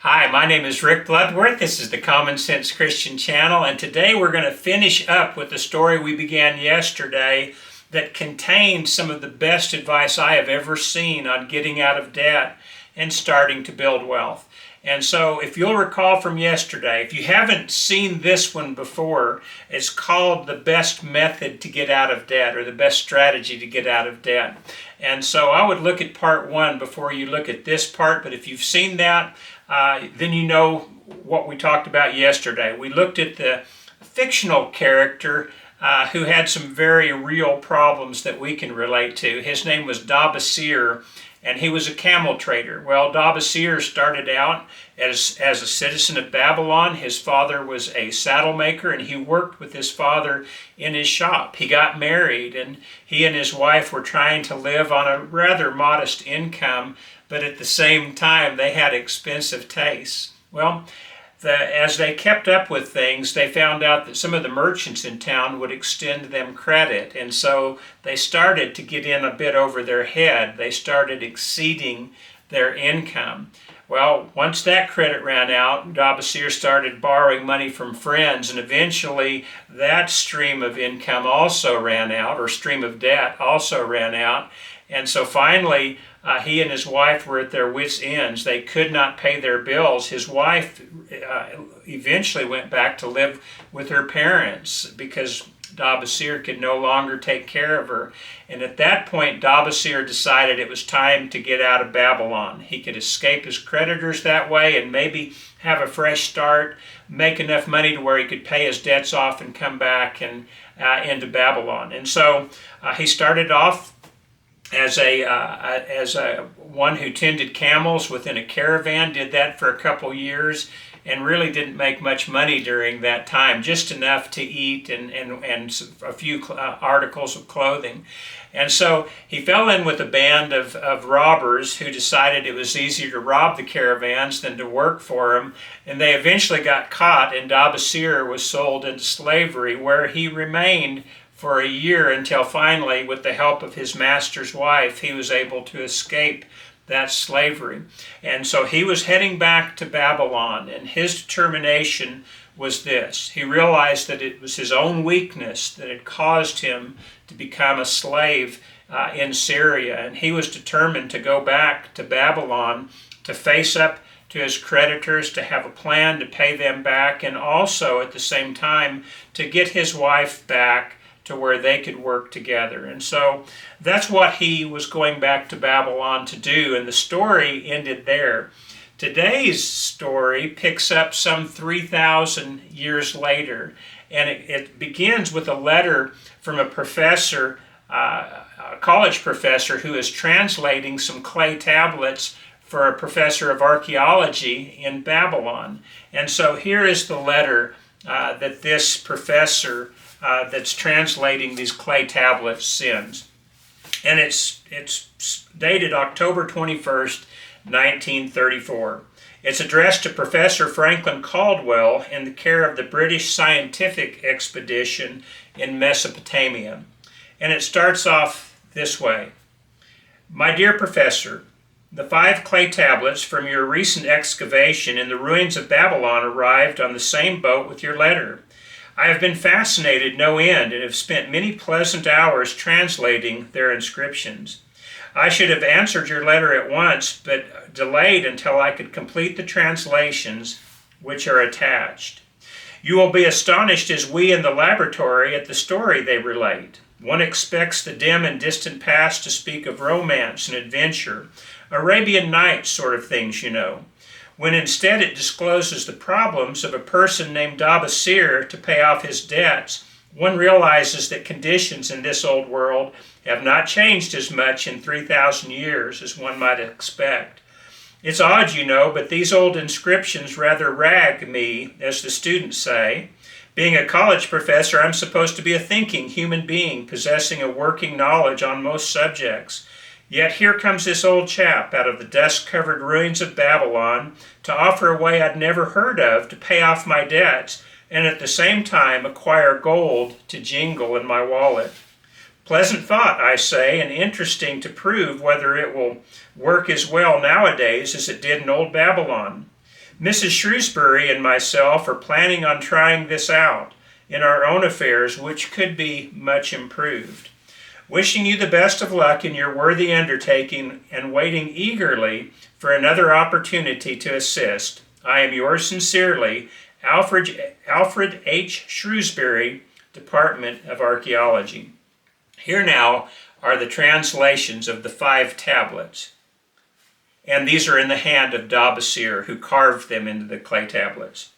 Hi, my name is Rick Bloodworth. This is the Common Sense Christian channel, and today we're going to finish up with the story we began yesterday that contained some of the best advice I have ever seen on getting out of debt and starting to build wealth. And so if you'll recall from yesterday, if you haven't seen this one before, it's called The Best Method to Get Out of Debt, or The Best Strategy to Get Out of Debt. And so I would look at part one before you look at this part, but if you've seen that, then you know what we talked about yesterday. We looked at the fictional character who had some very real problems that we can relate to. His name was Dabasir, and he was a camel trader. Well, Dabasir started out as a citizen of Babylon. His father was a saddle maker, and he worked with his father in his shop. He got married, and he and his wife were trying to live on a rather modest income, but at the same time, they had expensive tastes. Well, as they kept up with things, they found out that some of the merchants in town would extend them credit, and so they started to get in a bit over their head. They started exceeding their income. Well, once that credit ran out, Dabasir started borrowing money from friends, and eventually that stream of income also ran out, or stream of debt also ran out. And so finally, he and his wife were at their wits' ends. They could not pay their bills. His wife eventually went back to live with her parents because Dabasir could no longer take care of her. And at that point, Dabasir decided it was time to get out of Babylon. He could escape his creditors that way and maybe have a fresh start, make enough money to where he could pay his debts off and come back and into Babylon. And so he started off as a one who tended camels within a caravan, did that for a couple years, and really didn't make much money during that time, just enough to eat and a few articles of clothing. And so he fell in with a band of robbers who decided it was easier to rob the caravans than to work for them, and they eventually got caught, and Dabasir was sold into slavery, where he remained for a year until finally, with the help of his master's wife, he was able to escape that slavery. And so he was heading back to Babylon, and his determination was this. He realized that it was his own weakness that had caused him to become a slave in Syria, and he was determined to go back to Babylon to face up to his creditors, to have a plan to pay them back, and also at the same time to get his wife back to where they could work together. And so that's what he was going back to Babylon to do, and the story ended there. Today's story picks up some 3,000 years later, and it begins with a letter from a professor, a college professor, who is translating some clay tablets for a professor of archaeology in Babylon. And so here is the letter that this professor that's translating these clay tablets sends. And it's dated October 21st, 1934. It's addressed to Professor Franklin Caldwell in the care of the British Scientific Expedition in Mesopotamia. And it starts off this way. My dear Professor, the 5 clay tablets from your recent excavation in the ruins of Babylon arrived on the same boat with your letter. I have been fascinated no end and have spent many pleasant hours translating their inscriptions. I should have answered your letter at once, but delayed until I could complete the translations which are attached. You will be astonished as we in the laboratory at the story they relate. One expects the dim and distant past to speak of romance and adventure, Arabian Nights sort of things, you know, when instead it discloses the problems of a person named Dabasir to pay off his debts. One realizes that conditions in this old world have not changed as much in 3,000 years as one might expect. It's odd, you know, but these old inscriptions rather rag me, as the students say. Being a college professor, I'm supposed to be a thinking human being, possessing a working knowledge on most subjects. Yet here comes this old chap out of the dust-covered ruins of Babylon to offer a way I'd never heard of to pay off my debts and at the same time acquire gold to jingle in my wallet. Pleasant thought, I say, and interesting to prove whether it will work as well nowadays as it did in old Babylon. Mrs. Shrewsbury and myself are planning on trying this out in our own affairs, which could be much improved. Wishing you the best of luck in your worthy undertaking and waiting eagerly for another opportunity to assist, I am yours sincerely, Alfred H. Shrewsbury, Department of Archaeology. Here now are the translations of the 5 tablets. And these are in the hand of Dabasir, who carved them into the clay tablets.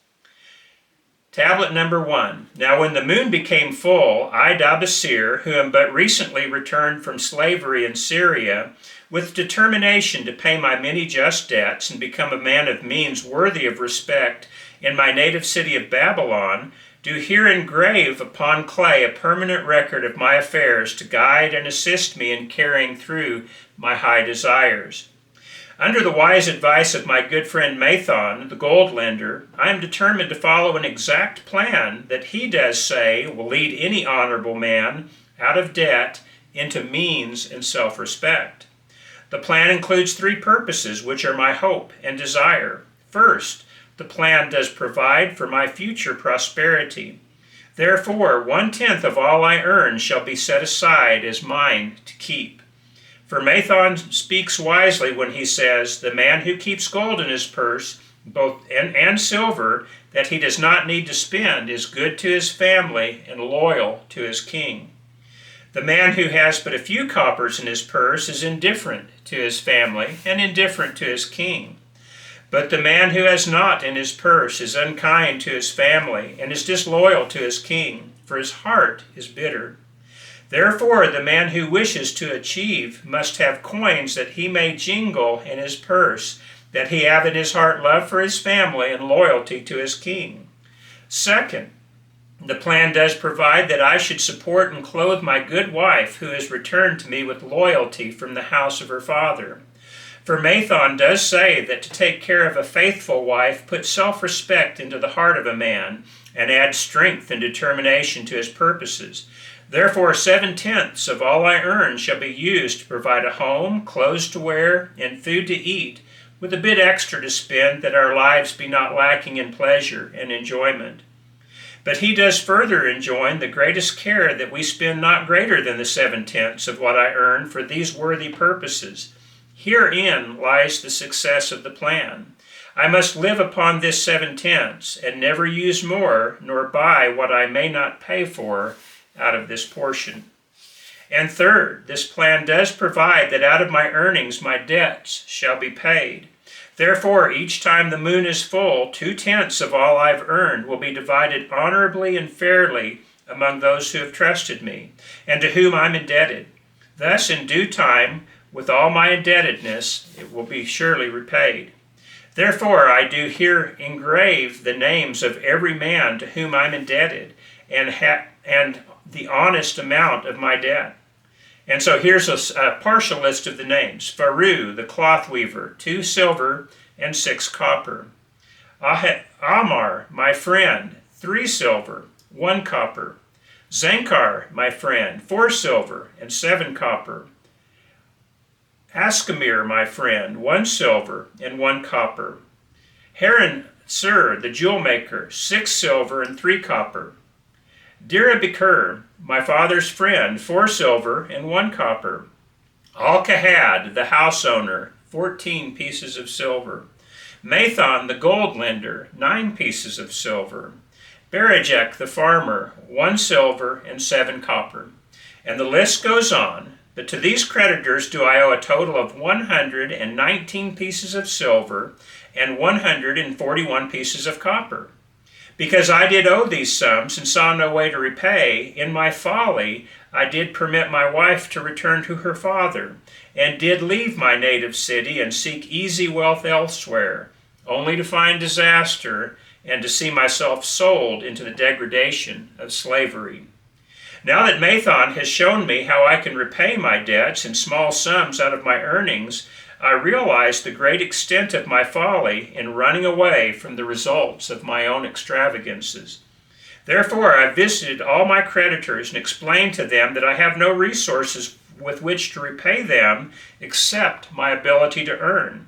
Tablet number 1. Now when the moon became full, I, Dabasir, who am but recently returned from slavery in Syria, with determination to pay my many just debts and become a man of means worthy of respect in my native city of Babylon, do here engrave upon clay a permanent record of my affairs to guide and assist me in carrying through my high desires. Under the wise advice of my good friend Mathon, the gold lender, I am determined to follow an exact plan that he does say will lead any honorable man out of debt into means and self-respect. The plan includes 3 purposes, which are my hope and desire. First, the plan does provide for my future prosperity. Therefore, 1/10 of all I earn shall be set aside as mine to keep. For Mathon speaks wisely when he says, the man who keeps gold in his purse, both and silver, that he does not need to spend, is good to his family and loyal to his king. The man who has but a few coppers in his purse is indifferent to his family and indifferent to his king. But the man who has naught in his purse is unkind to his family and is disloyal to his king, for his heart is bitter. Therefore, the man who wishes to achieve must have coins that he may jingle in his purse, that he have in his heart love for his family and loyalty to his king. Second, the plan does provide that I should support and clothe my good wife, who has returned to me with loyalty from the house of her father. For Mathon does say that to take care of a faithful wife puts self-respect into the heart of a man and adds strength and determination to his purposes. Therefore, 7/10 of all I earn shall be used to provide a home, clothes to wear, and food to eat, with a bit extra to spend, that our lives be not lacking in pleasure and enjoyment. But he does further enjoin the greatest care that we spend not greater than the 7/10 of what I earn for these worthy purposes. Herein lies the success of the plan. I must live upon this 7/10, and never use more, nor buy what I may not pay for out of this portion. And third, this plan does provide that out of my earnings my debts shall be paid. Therefore, each time the moon is full, 2/10 of all I've earned will be divided honorably and fairly among those who have trusted me, and to whom I'm indebted. Thus, in due time, with all my indebtedness, it will be surely repaid. Therefore, I do here engrave the names of every man to whom I'm indebted, and the honest amount of my debt. And so here's a partial list of the names. Faru, the cloth weaver, 2 silver and 6 copper. Amar, my friend, 3 silver, 1 copper. Zankar, my friend, 4 silver and 7 copper. Askamir, my friend, 1 silver and 1 copper. Haran Sir, the jewel maker, 6 silver and 3 copper. Dirabikir, my father's friend, 4 silver and 1 copper. Al-Kahad, the house owner, 14 pieces of silver. Mathon, the gold lender, 9 pieces of silver. Berejek, the farmer, 1 silver and 7 copper. And the list goes on, but to these creditors do I owe a total of 119 pieces of silver and 141 pieces of copper. Because I did owe these sums and saw no way to repay, in my folly I did permit my wife to return to her father, and did leave my native city and seek easy wealth elsewhere, only to find disaster and to see myself sold into the degradation of slavery. Now that Mathon has shown me how I can repay my debts in small sums out of my earnings, I realize the great extent of my folly in running away from the results of my own extravagances. Therefore, I visited all my creditors and explained to them that I have no resources with which to repay them except my ability to earn.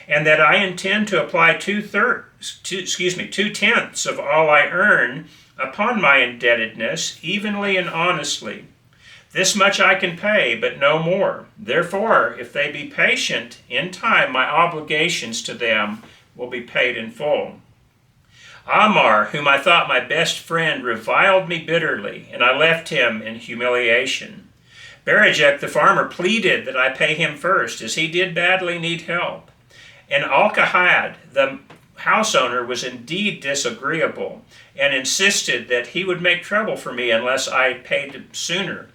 and that I intend to apply 2/10 of all I earn upon my indebtedness, evenly and honestly. This much I can pay, but no more. Therefore, if they be patient, in time my obligations to them will be paid in full. Amar, whom I thought my best friend, reviled me bitterly, and I left him in humiliation. Berijek the farmer pleaded that I pay him first, as he did badly need help. And Alkahad, the house owner, was indeed disagreeable, and insisted that he would make trouble for me unless I paid sooner.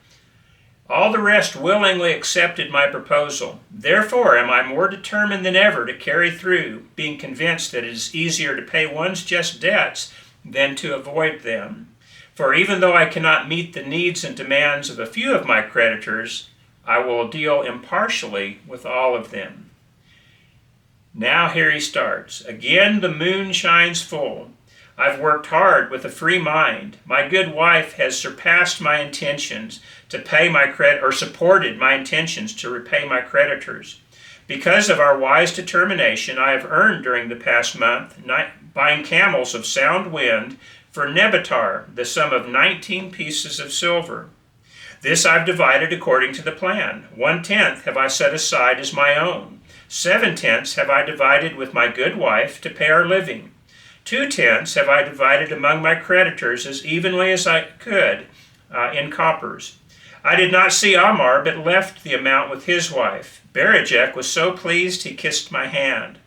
All the rest willingly accepted my proposal. Therefore am I more determined than ever to carry through, being convinced that it is easier to pay one's just debts than to avoid them. For even though I cannot meet the needs and demands of a few of my creditors, I will deal impartially with all of them. Now here he starts. Again the moon shines full. I've worked hard with a free mind. My good wife has surpassed my intentions to pay my supported my intentions to repay my creditors. Because of our wise determination, I have earned during the past month, buying camels of sound wind for Nebatar, the sum of 19 pieces of silver. This I've divided according to the plan. 1/10 have I set aside as my own. 7/10 have I divided with my good wife to pay our living. 2/10 have I divided among my creditors as evenly as I could in coppers. I did not see Amar, but left the amount with his wife. Berijek was so pleased he kissed my hand.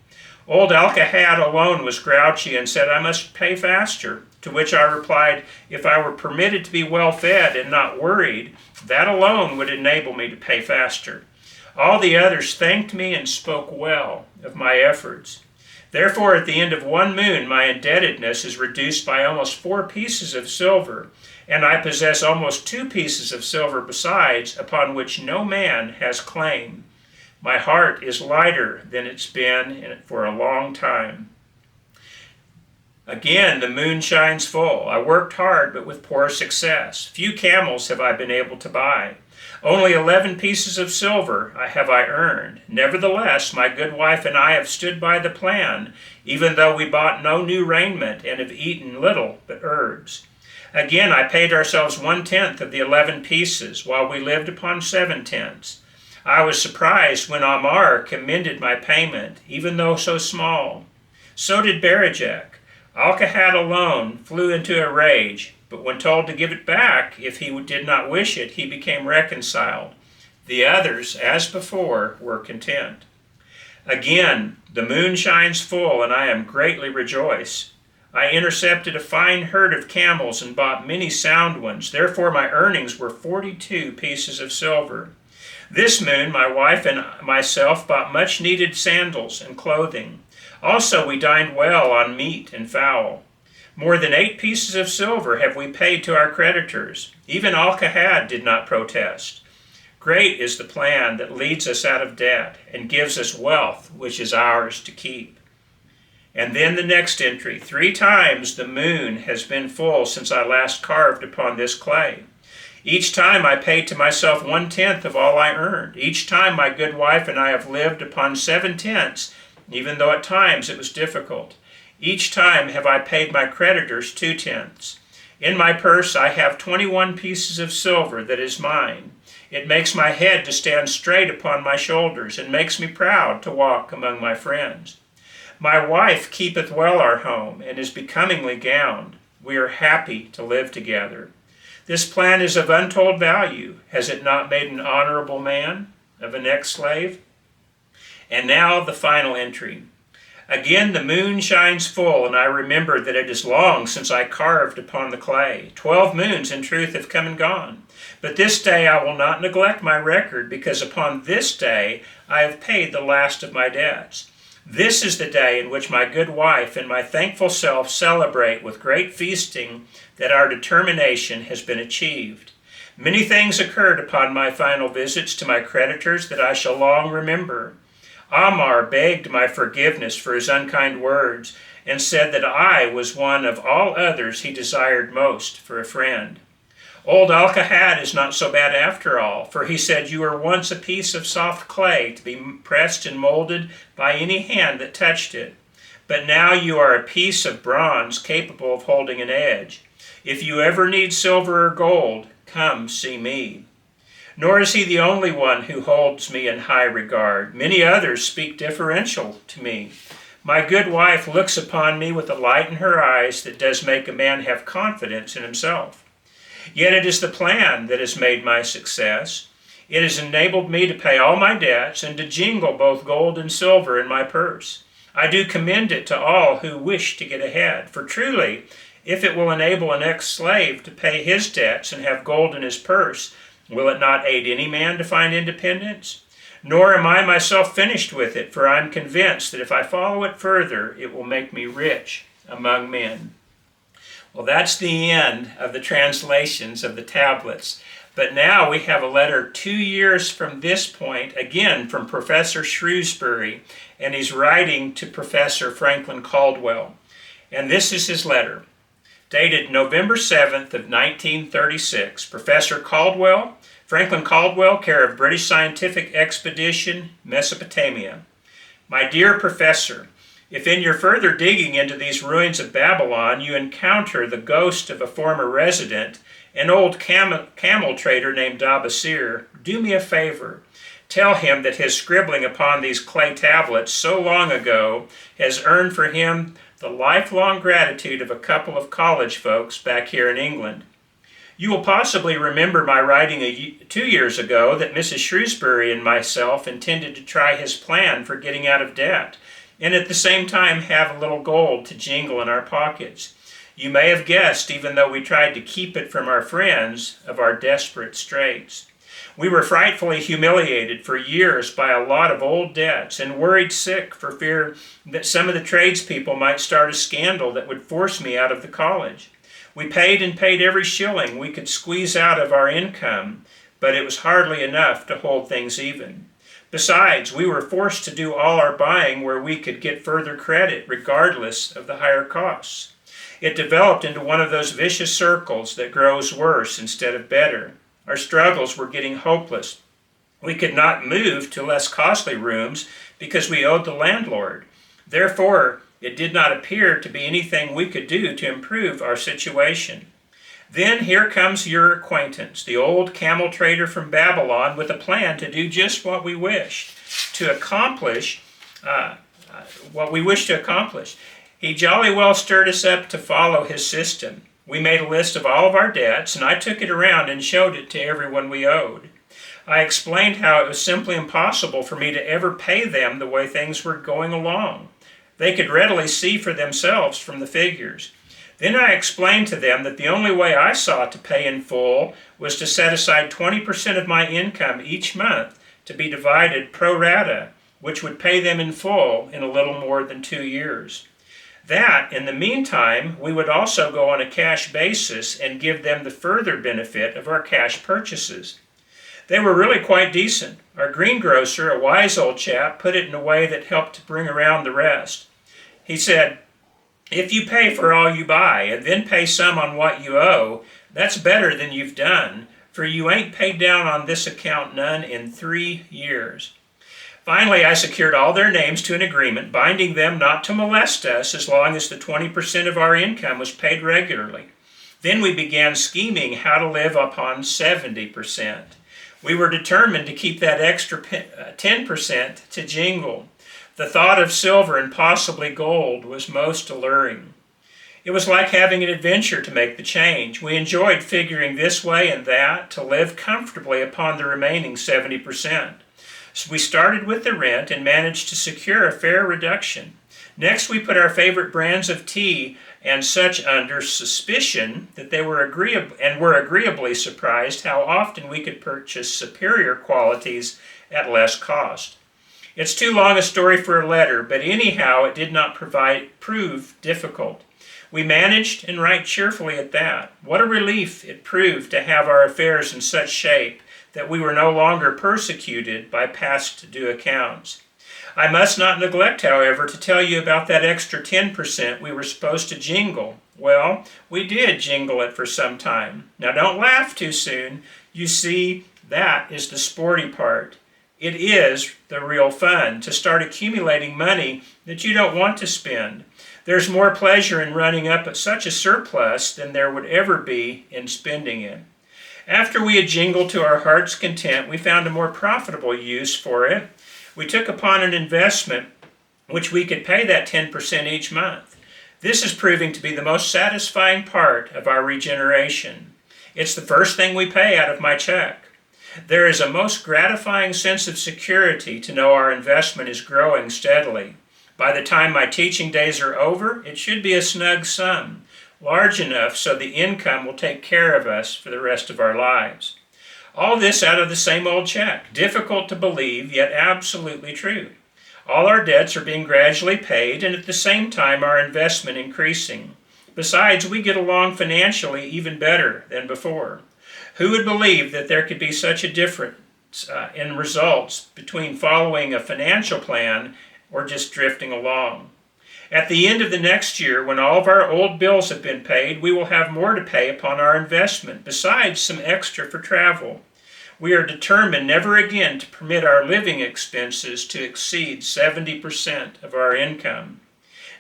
Old Alkahad alone was grouchy and said I must pay faster, to which I replied, if I were permitted to be well fed and not worried, that alone would enable me to pay faster. All the others thanked me and spoke well of my efforts. Therefore, at the end of one moon, my indebtedness is reduced by almost 4 pieces of silver, and I possess almost 2 pieces of silver besides, upon which no man has claim. My heart is lighter than it's been for a long time. Again, the moon shines full. I worked hard, but with poor success. Few camels have I been able to buy. Only 11 pieces of silver have I earned. Nevertheless, my good wife and I have stood by the plan, even though we bought no new raiment and have eaten little but herbs. Again, I paid ourselves 1/10 of the 11 pieces, while we lived upon 7/10. I was surprised when Amar commended my payment, even though so small. So did Berijek. Alkahad alone flew into a rage, but when told to give it back if he did not wish it, he became reconciled. The others, as before, were content. Again, the moon shines full, and I am greatly rejoiced. I intercepted a fine herd of camels and bought many sound ones. Therefore my earnings were 42 pieces of silver. This moon my wife and myself bought much needed sandals and clothing. Also we dined well on meat and fowl. More than 8 pieces of silver have we paid to our creditors. Even Alkahad did not protest. Great is the plan that leads us out of debt and gives us wealth which is ours to keep. And then the next entry. 3 times the moon has been full since I last carved upon this clay. Each time I paid to myself 1/10 of all I earned. Each time my good wife and I have lived upon 7/10, even though at times it was difficult. Each time have I paid my creditors 2/10. In my purse I have 21 pieces of silver that is mine. It makes my head to stand straight upon my shoulders, and makes me proud to walk among my friends. My wife keepeth well our home, and is becomingly gowned. We are happy to live together. This plan is of untold value. Has it not made an honorable man of an ex-slave? And now the final entry. Again the moon shines full, and I remember that it is long since I carved upon the clay. 12 moons in truth have come and gone. But this day I will not neglect my record, because upon this day I have paid the last of my debts. This is the day in which my good wife and my thankful self celebrate with great feasting that our determination has been achieved. Many things occurred upon my final visits to my creditors that I shall long remember. Amar begged my forgiveness for his unkind words, and said that I was one of all others he desired most for a friend. Old Alcahad is not so bad after all, for he said, "You were once a piece of soft clay to be pressed and molded by any hand that touched it. But now you are a piece of bronze capable of holding an edge. If you ever need silver or gold, come see me." Nor is he the only one who holds me in high regard. Many others speak differential to me. My good wife looks upon me with a light in her eyes that does make a man have confidence in himself. Yet it is the plan that has made my success. It has enabled me to pay all my debts and to jingle both gold and silver in my purse. I do commend it to all who wish to get ahead, for truly, if it will enable an ex-slave to pay his debts and have gold in his purse, will it not aid any man to find independence? Nor am I myself finished with it, for I am convinced that if I follow it further, it will make me rich among men. Well, that's the end of the translations of the tablets. But now we have a letter 2 years from this point, again from Professor Shrewsbury, and he's writing to Professor Franklin Caldwell. And this is his letter. Dated November 7th of 1936, Professor Caldwell, Franklin Caldwell, care of British Scientific Expedition, Mesopotamia. My dear Professor, if in your further digging into these ruins of Babylon you encounter the ghost of a former resident, an old camel trader named Dabasir, do me a favor. Tell him that his scribbling upon these clay tablets so long ago has earned for him the lifelong gratitude of a couple of college folks back here in England. You will possibly remember my writing 2 years ago that Mrs. Shrewsbury and myself intended to try his plan for getting out of debt, and at the same time have a little gold to jingle in our pockets. You may have guessed, even though we tried to keep it from our friends, of our desperate straits. We were frightfully humiliated for years by a lot of old debts and worried sick for fear that some of the tradespeople might start a scandal that would force me out of the college. We paid and paid every shilling we could squeeze out of our income, but it was hardly enough to hold things even. Besides, we were forced to do all our buying where we could get further credit, regardless of the higher costs. It developed into one of those vicious circles that grows worse instead of better. Our struggles were getting hopeless. We could not move to less costly rooms because we owed the landlord. Therefore, it did not appear to be anything we could do to improve our situation. Then here comes your acquaintance, the old camel trader from Babylon, with a plan to do just what we wished to accomplish. He jolly well stirred us up to follow his system. We made a list of all of our debts, and I took it around and showed it to everyone we owed. I explained how it was simply impossible for me to ever pay them the way things were going along. They could readily see for themselves from the figures. Then I explained to them that the only way I saw to pay in full was to set aside 20% of my income each month to be divided pro rata, which would pay them in full in a little more than 2 years. That, in the meantime, we would also go on a cash basis and give them the further benefit of our cash purchases. They were really quite decent. Our greengrocer, a wise old chap, put it in a way that helped to bring around the rest. He said, "If you pay for all you buy and then pay some on what you owe, that's better than you've done, for you ain't paid down on this account none in 3 years. Finally, I secured all their names to an agreement, binding them not to molest us as long as the 20% of our income was paid regularly. Then we began scheming how to live upon 70%. We were determined to keep that extra 10% to jingle. The thought of silver and possibly gold was most alluring. It was like having an adventure to make the change. We enjoyed figuring this way and that to live comfortably upon the remaining 70%. So we started with the rent and managed to secure a fair reduction. Next, we put our favorite brands of tea and such under suspicion that they were agreeably surprised how often we could purchase superior qualities at less cost. It's too long a story for a letter, but anyhow it did not prove difficult. We managed, and right cheerfully at that. What a relief it proved to have our affairs in such shape that we were no longer persecuted by past due accounts. I must not neglect, however, to tell you about that extra 10% we were supposed to jingle Well, we did jingle it for some time. Now don't laugh too soon. You see, that is the sporty part. It is the real fun to start accumulating money that you don't want to spend. There's more pleasure in running up at such a surplus than there would ever be in spending it. After we had jingled to our heart's content, we found a more profitable use for it. We took upon an investment which we could pay that 10% each month. This is proving to be the most satisfying part of our regeneration. It's the first thing we pay out of my check. There is a most gratifying sense of security to know our investment is growing steadily. By the time my teaching days are over, it should be a snug sum, large enough so the income will take care of us for the rest of our lives. All this out of the same old check. Difficult to believe, yet absolutely true. All our debts are being gradually paid, and at the same time our investment increasing. Besides, we get along financially even better than before. Who would believe that there could be such a difference in results between following a financial plan or just drifting along? At the end of the next year, when all of our old bills have been paid, we will have more to pay upon our investment, besides some extra for travel. We are determined never again to permit our living expenses to exceed 70% of our income.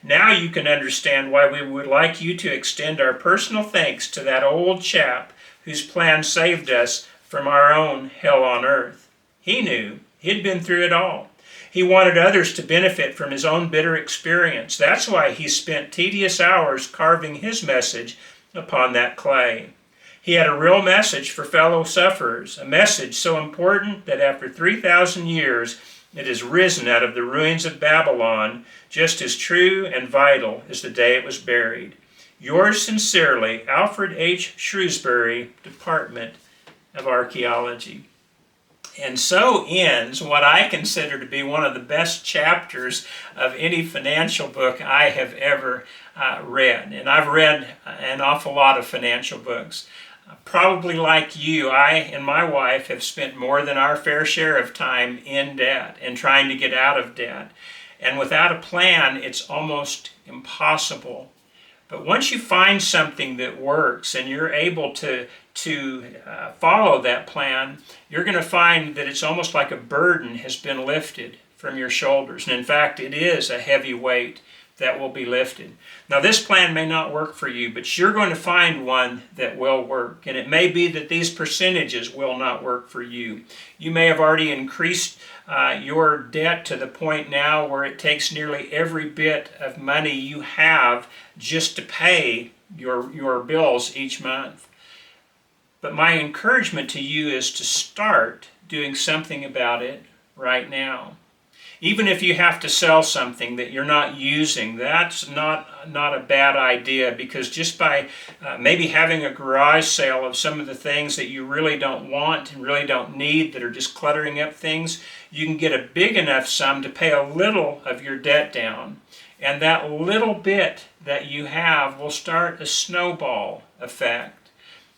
Now you can understand why we would like you to extend our personal thanks to that old chap whose plan saved us from our own hell on earth. He knew. He'd been through it all. He wanted others to benefit from his own bitter experience. That's why he spent tedious hours carving his message upon that clay. He had a real message for fellow sufferers, a message so important that after 3,000 years it has risen out of the ruins of Babylon, just as true and vital as the day it was buried. Yours sincerely, Alfred H. Shrewsbury, Department of Archaeology. And so ends what I consider to be one of the best chapters of any financial book I have ever read. And I've read an awful lot of financial books. Probably like you, I and my wife have spent more than our fair share of time in debt and trying to get out of debt. And without a plan, it's almost impossible. But once you find something that works and you're able to follow that plan, you're going to find that it's almost like a burden has been lifted from your shoulders. And in fact, it is a heavy weight that will be lifted. Now, this plan may not work for you, but you're going to find one that will work. And it may be that these percentages will not work for you. You may have already increased your debt to the point now where it takes nearly every bit of money you have just to pay your bills each month. But my encouragement to you is to start doing something about it right now. Even if you have to sell something that you're not using, that's not a bad idea, because just by maybe having a garage sale of some of the things that you really don't want and really don't need that are just cluttering up things, you can get a big enough sum to pay a little of your debt down. And that little bit that you have will start a snowball effect.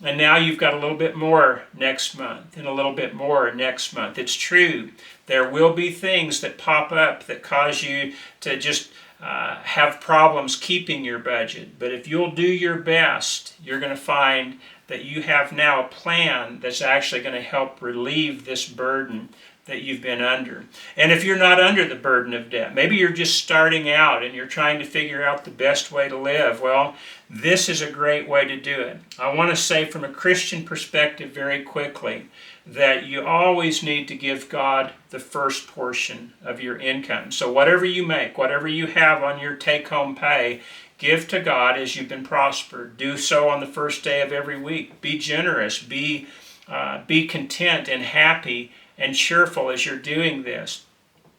And now you've got a little bit more next month and a little bit more next month. It's true. There will be things that pop up that cause you to just have problems keeping your budget. But if you'll do your best, you're going to find that you have now a plan that's actually going to help relieve this burden that you've been under. And if you're not under the burden of debt, maybe you're just starting out and you're trying to figure out the best way to live, well, this is a great way to do it. I want to say from a Christian perspective very quickly that you always need to give God the first portion of your income. So whatever you make, whatever you have on your take-home pay, give to God as you've been prospered. Do so on the first day of every week. Be generous. Be content and happy and cheerful as you're doing this.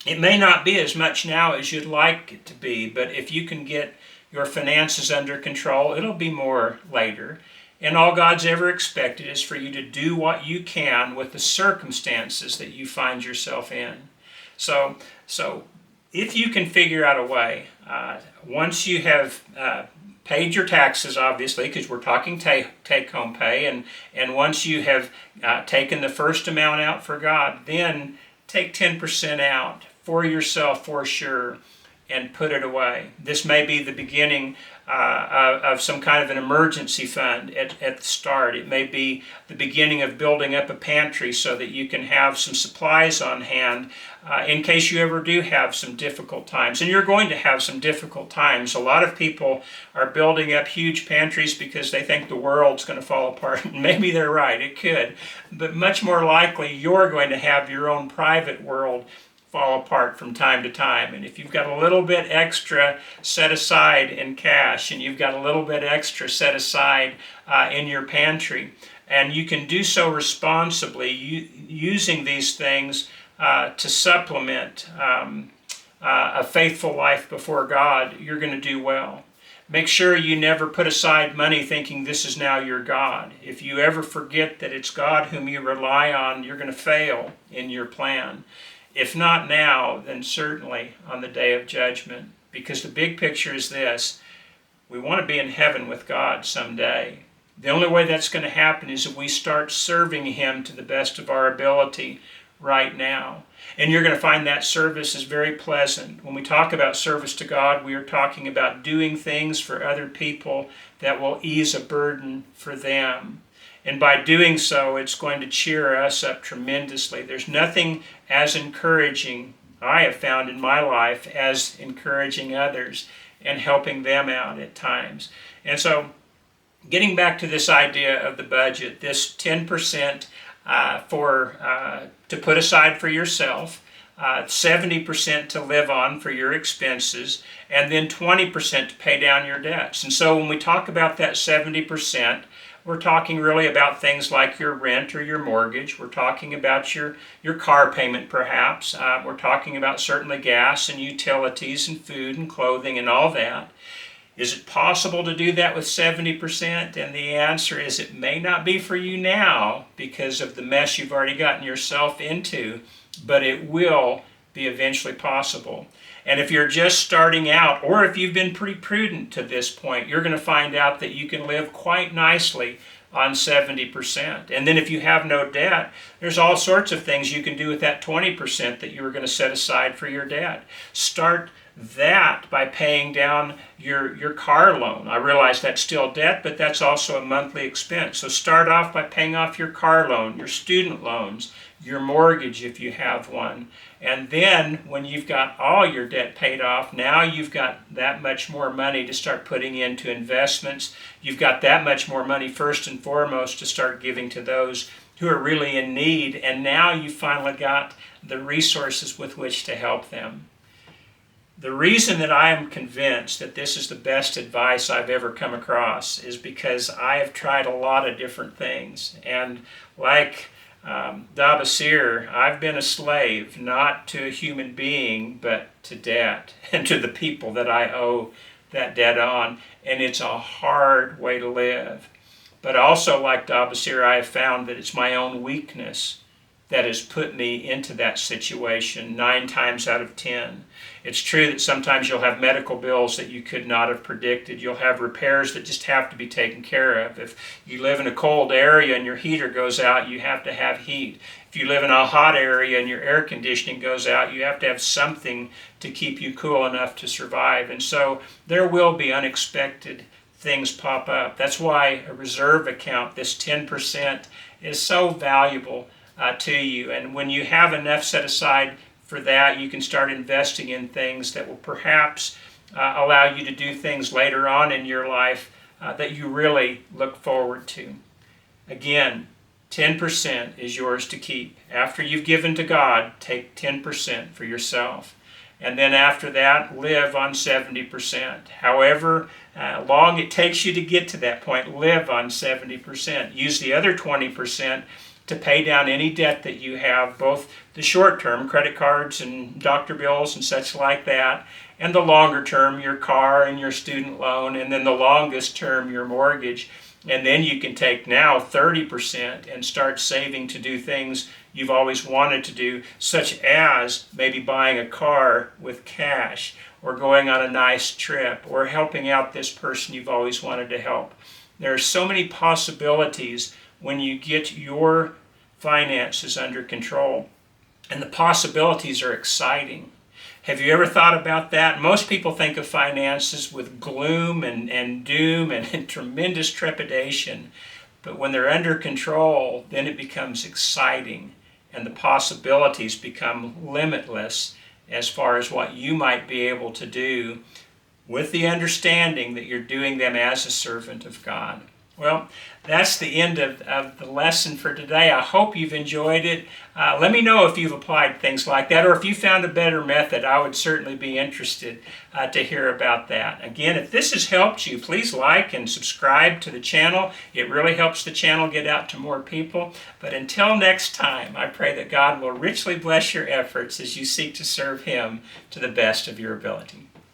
It may not be as much now as you'd like it to be, but if you can get your finances under control, it'll be more later. And all God's ever expected is for you to do what you can with the circumstances that you find yourself in. So if you can figure out a way, once you have paid your taxes, obviously, because we're talking take-home pay, and once you have taken the first amount out for God, then take 10% out for yourself for sure and put it away. This may be the beginning of some kind of an emergency fund at the start. It may be the beginning of building up a pantry so that you can have some supplies on hand in case you ever do have some difficult times. And you're going to have some difficult times. A lot of people are building up huge pantries because they think the world's going to fall apart. And maybe they're right, it could. But much more likely, you're going to have your own private world fall apart from time to time. And if you've got a little bit extra set aside in cash, and you've got a little bit extra set aside in your pantry, and you can do so responsibly, using these things to supplement a faithful life before God, you're going to do well. Make sure you never put aside money thinking this is now your God. If you ever forget that it's God whom you rely on, you're going to fail in your plan. If not now, then certainly on the day of judgment. Because the big picture is this: we want to be in heaven with God someday. The only way that's going to happen is if we start serving Him to the best of our ability right now. And you're going to find that service is very pleasant. When we talk about service to God, we are talking about doing things for other people that will ease a burden for them. And by doing so, it's going to cheer us up tremendously. There's nothing as encouraging, I have found in my life, as encouraging others and helping them out at times. And so, getting back to this idea of the budget, this 10% to put aside for yourself, 70% to live on for your expenses, and then 20% to pay down your debts. And so when we talk about that 70%, we're talking really about things like your rent or your mortgage. We're talking about your car payment perhaps. We're talking about certainly gas and utilities and food and clothing and all that. Is it possible to do that with 70%? And the answer is it may not be for you now because of the mess you've already gotten yourself into, but it will be eventually possible. And if you're just starting out, or if you've been pretty prudent to this point, you're going to find out that you can live quite nicely on 70%. And then if you have no debt, there's all sorts of things you can do with that 20% that you were going to set aside for your debt. Start that by paying down your car loan. I realize that's still debt, but that's also a monthly expense. So start off by paying off your car loan, your student loans, your mortgage if you have one. And then when you've got all your debt paid off, now you've got that much more money to start putting into investments. You've got that much more money first and foremost to start giving to those who are really in need. And now you've finally got the resources with which to help them. The reason that I am convinced that this is the best advice I've ever come across is because I have tried a lot of different things. And like Dabasir, I've been a slave, not to a human being, but to debt and to the people that I owe that debt on. And it's a hard way to live. But also, like Dabasir, I have found that it's my own weakness that has put me into that situation 9 times out of 10. It's true that sometimes you'll have medical bills that you could not have predicted. You'll have repairs that just have to be taken care of. If you live in a cold area and your heater goes out, you have to have heat. If you live in a hot area and your air conditioning goes out, you have to have something to keep you cool enough to survive. And so there will be unexpected things pop up. That's why a reserve account, this 10%, is so valuable to you. And when you have enough set aside for that, you can start investing in things that will perhaps allow you to do things later on in your life that you really look forward to. Again, 10% is yours to keep. After you've given to God, take 10% for yourself. And then after that, live on 70%. However long it takes you to get to that point, live on 70%. Use the other 20% to pay down any debt that you have, both the short term, credit cards and doctor bills and such like that, and the longer term, your car and your student loan, and then the longest term, your mortgage. And then you can take now 30% and start saving to do things you've always wanted to do, such as maybe buying a car with cash, or going on a nice trip, or helping out this person you've always wanted to help. There are so many possibilities when you get your finances under control. And the possibilities are exciting. Have you ever thought about that? Most people think of finances with gloom and doom and tremendous trepidation. But when they're under control, then it becomes exciting and the possibilities become limitless as far as what you might be able to do with the understanding that you're doing them as a servant of God. Well, that's the end of the lesson for today. I hope you've enjoyed it. Let me know if you've applied things like that, or if you found a better method. I would certainly be interested to hear about that. Again, if this has helped you, please like and subscribe to the channel. It really helps the channel get out to more people. But until next time, I pray that God will richly bless your efforts as you seek to serve Him to the best of your ability.